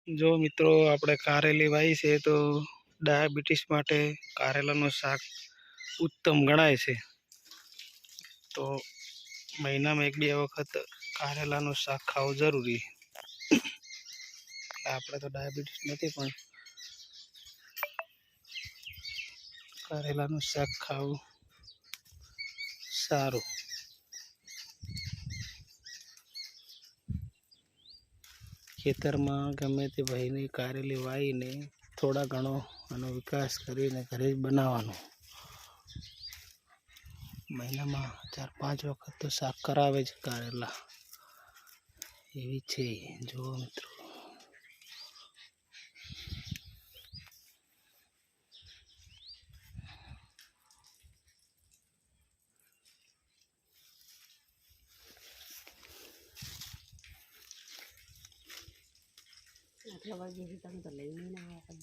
જો મિત્રો આપણે કારેલી વાવી છે તો ડાયાબિટીસ માટે કારેલાનું શાક ઉત્તમ ગણાય છે. તો મહિનામાં 1-2 વખત કારેલાનું શાક ખાવું જરૂરી. આપણે તો ડાયાબિટીસ નથી પણ કારેલાનું શાક ખાવું સારું. ખેતરમાં ગમે તે ભાઈને કારેલી વાવીને થોડા ઘણો આનો વિકાસ કરીને ઘરે જ બનાવવાનો. મહિનામાં 4-5 વખત તો શાક કરાવે જ કારેલા એવી છે. જો મિત્રો આટલા વાગ્યાથી તમે તો લઈને ના આવ્યા.